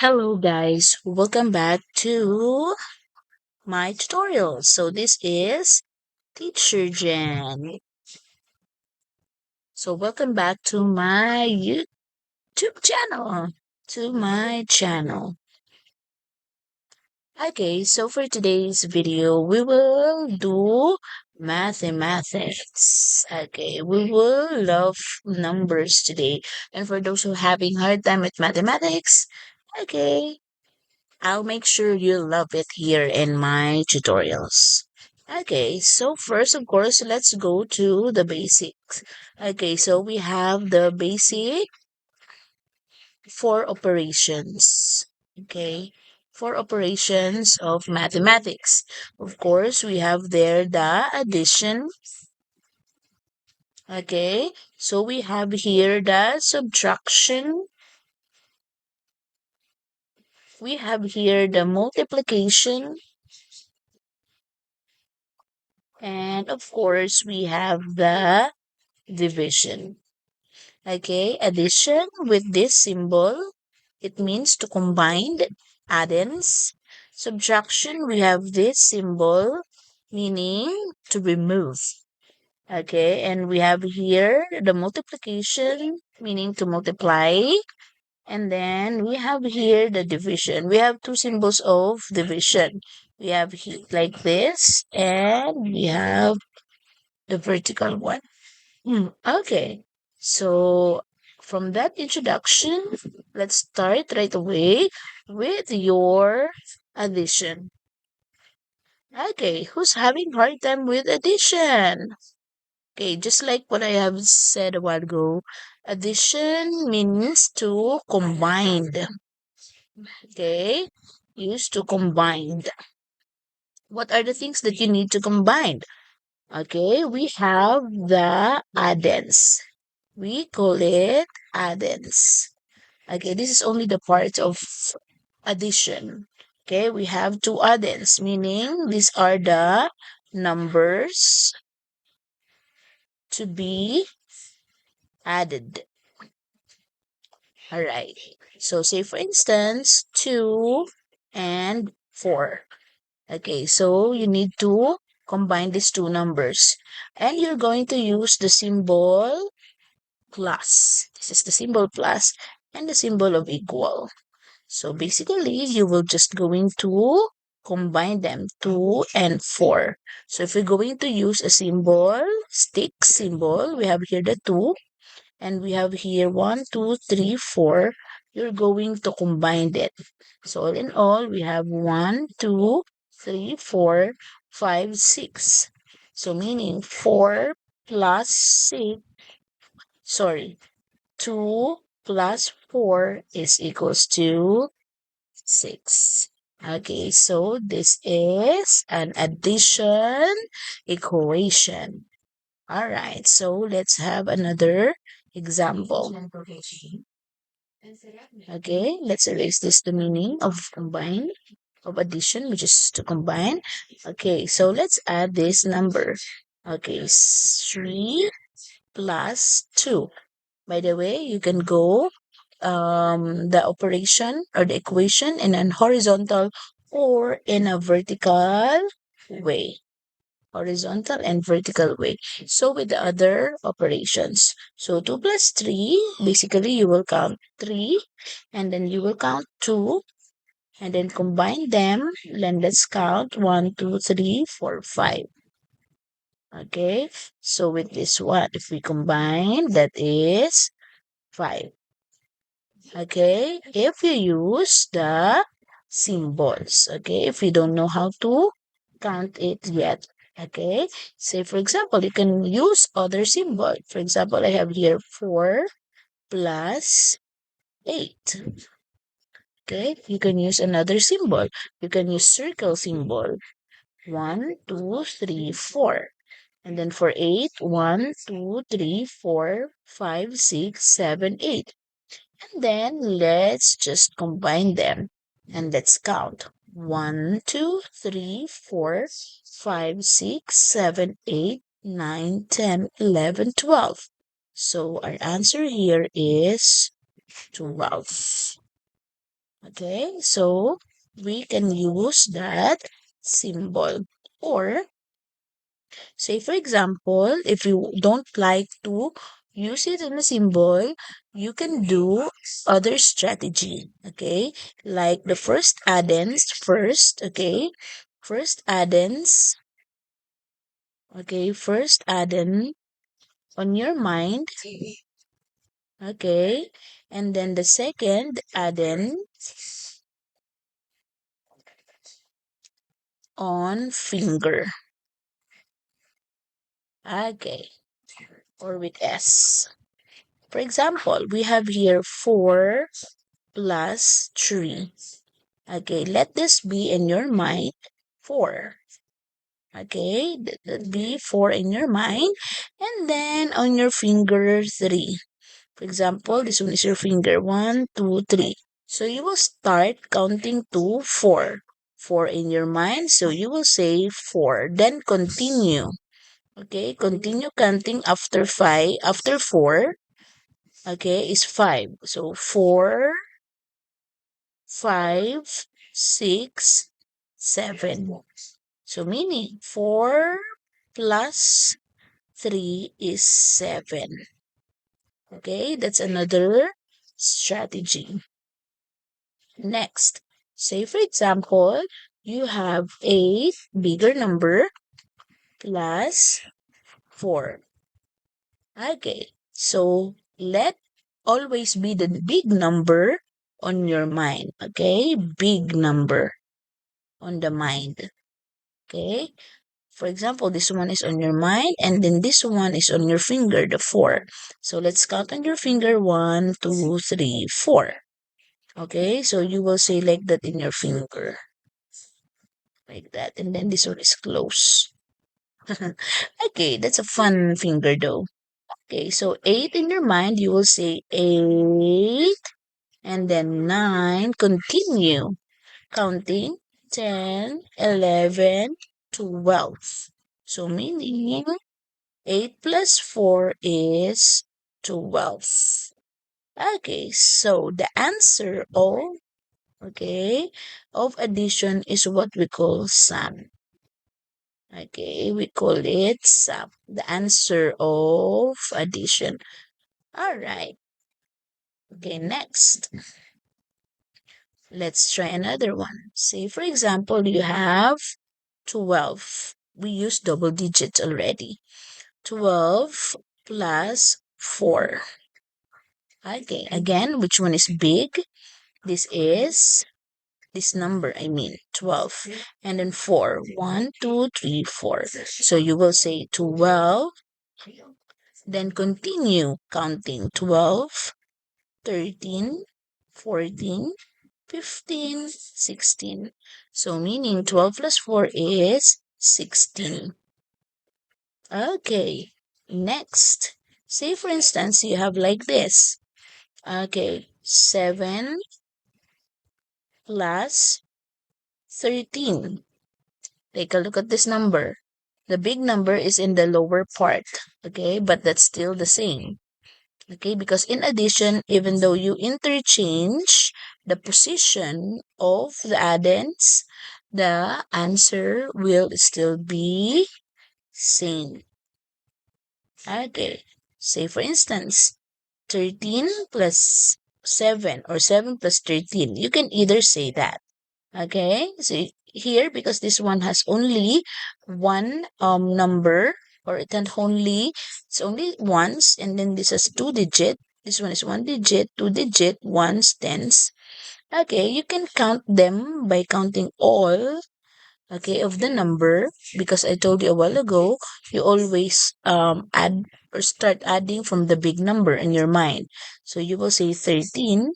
Hello guys, welcome back to my tutorial. So this is Teacher Jen. So welcome back to my YouTube channel. To my channel. Okay, so for today's video, we will do mathematics. Okay, we will love numbers today. And for those who are having hard time with mathematics, okay, I'll make sure you love it here in my tutorials. Okay, so first, of course, let's go to the basics. Okay, so we have the basic four operations. Okay, four operations of mathematics. Of course, we have there the addition. Okay, so we have here the subtraction. We have here the multiplication. And of course, we have the division. Okay, addition with this symbol, it means to combine addends. Subtraction, we have this symbol, meaning to remove. Okay, and we have here the multiplication, meaning to multiply. And then we have here the division. We have two symbols of division. We have like this, and we have the vertical one. Okay. So from that introduction, let's start right away with your addition. Okay, who's having hard time with addition? Okay, just like what I have said a while ago, addition means to combine. Okay, used to combine. What are the things that you need to combine? Okay, we have the addends. We call it addends. Okay, this is only the part of addition. Okay, we have two addends, meaning these are the numbers to be added. All right. So say for instance, 2 and 4. Okay, so you need to combine these two numbers. And you're going to use the symbol plus. This is the symbol plus and the symbol of equal. So basically, you will just going to combine them, 2 and 4. So if we're going to use a symbol, stick symbol, we have here the 2, and we have here 1, 2, 3, 4. You're going to combine it. So all in all, we have 1, 2, 3, 4, 5, 6. So meaning 4 plus 6, sorry, 2 plus 4 is equals to 6. Okay, so this is an addition equation. All right, so let's have another example. Okay, let's erase this, the meaning of combine, of addition, which is to combine. Okay, so let's add this number. Okay, 3 plus 2. By the way, you can go the operation or the equation in an horizontal or in a vertical way. Horizontal and vertical way. So with the other operations. So 2 plus 3, basically you will count 3 and then you will count 2 and then combine them. Then let's count 1, 2, 3, 4, 5. Okay, so with this one, if we combine, that is 5. Okay, if you use the symbols, okay, if you don't know how to count it yet, okay, say for example, you can use other symbol. For example, I have here 4 plus 8. Okay, you can use another symbol. You can use circle symbol. 1, 2, 3, 4. And then for 8, 1, 2, 3, 4, 5, 6, 7, 8. And then let's just combine them and let's count. 1, 2, 3, 4, 5, 6, 7, 8, 9, 10, 11, 12. So our answer here is 12. Okay, so we can use that symbol. Or, say for example, if you don't like to use it in a symbol, you can do other strategy. Okay, like the first addends first. Okay, first addends. Okay, first addend on your mind. Okay, and then the second addend on finger. Okay, or with S. For example, we have here 4 plus 3. Okay, let this be in your mind 4. Okay, that be 4 in your mind. And then on your finger 3. For example, this one is your finger 1, 2, 3. So you will start counting to 4. 4 in your mind. So you will say 4. Then continue. Okay, continue counting after 5. After 4, okay, is 5. So 4, 5, 6, 7. So meaning 4 plus 3 is 7. Okay, that's another strategy. Next, say for example, you have a bigger number plus 4. Okay, so let always be the big number on your mind. Okay, big number on the mind. Okay, for example, this one is on your mind, and then this one is on your finger, the 4. So let's count on your finger 1, 2, 3, 4. Okay, so you will say like that in your finger, like that, and then this one is close. Okay, that's a fun finger though. Okay, so 8 in your mind, you will say 8, and then 9, continue counting 10, 11, 12. So meaning 8 plus 4 is 12. Okay, so the answer of addition is what we call sum. Okay, we call it sum. The answer of addition. All right. Okay, next. Let's try another one. Say, for example, you have 12. We use double digits already. 12 plus 4. Okay, again, which one is big? This is this number, I mean 12. And then 4. 1, 2, 3, 4. So you will say 12, then continue counting 12, 13, 14, 15, 16. So meaning 12 plus 4 is 16. Okay, next. Say for instance you have like this. Okay, 7 plus 13. Take a look at this number. The big number is in the lower part, okay, but that's still the same. Okay, because in addition, even though you interchange the position of the addends, the answer will still be same. Okay, say for instance, 13 plus 7 or 7 plus 13. You can either say that. Okay, so here, because this one has only one number, or it's only once, and then this has 2 digit. This one is 1 digit, 2 digit, ones, tens. Okay, you can count them by counting all, okay, of the number, because I told you a while ago, you always add or start adding from the big number in your mind. So you will say 13,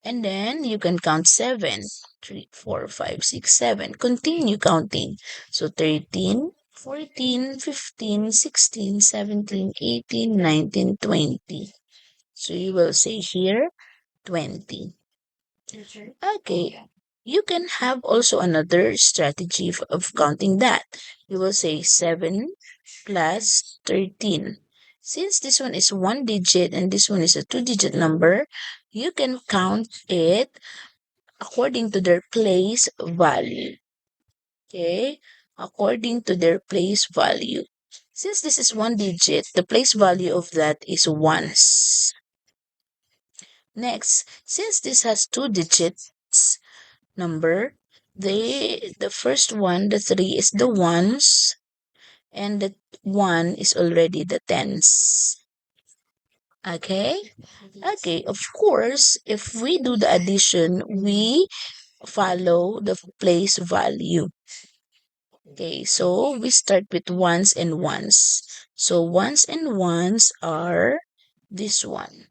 and then you can count 7, 3, 4, 5, 6, 7. Continue counting. So 13, 14, 15, 16, 17, 18, 19, 20. So you will say here 20. Okay. You can have also another strategy of counting that. You will say 7 plus 13. Since this one is one digit and this one is a two-digit number, you can count it according to their place value. Okay, according to their place value. Since this is one digit, the place value of that is ones. Next, since this has two digits number, the first one, the 3, is the ones, and the 1 is already the tens. Okay? Okay, of course, if we do the addition, we follow the place value. Okay, so we start with ones and ones. So ones and ones are this one.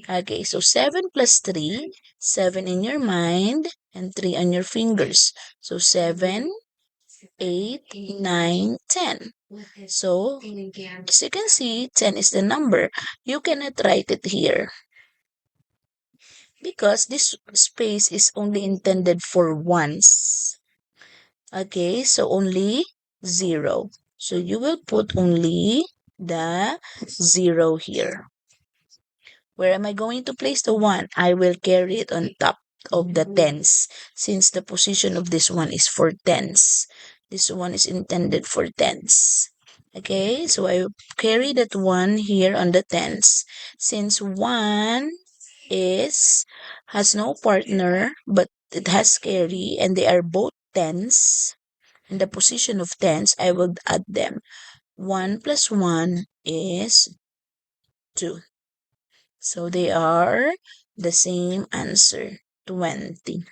Okay, so 7 plus 3, 7 in your mind, and 3 on your fingers. So 7, 8, 9, 10. So, as you can see, 10 is the number. You cannot write it here because this space is only intended for ones. Okay, so only 0. So you will put only the 0 here. Where am I going to place the 1? I will carry it on top of the tens since the position of this one is for tens. This one is intended for tens. Okay, so I carry that 1 here on the tens. Since 1 has no partner but it has carry and they are both tens, in the position of tens, I will add them. 1 plus 1 is 2. So they are the same answer, 20.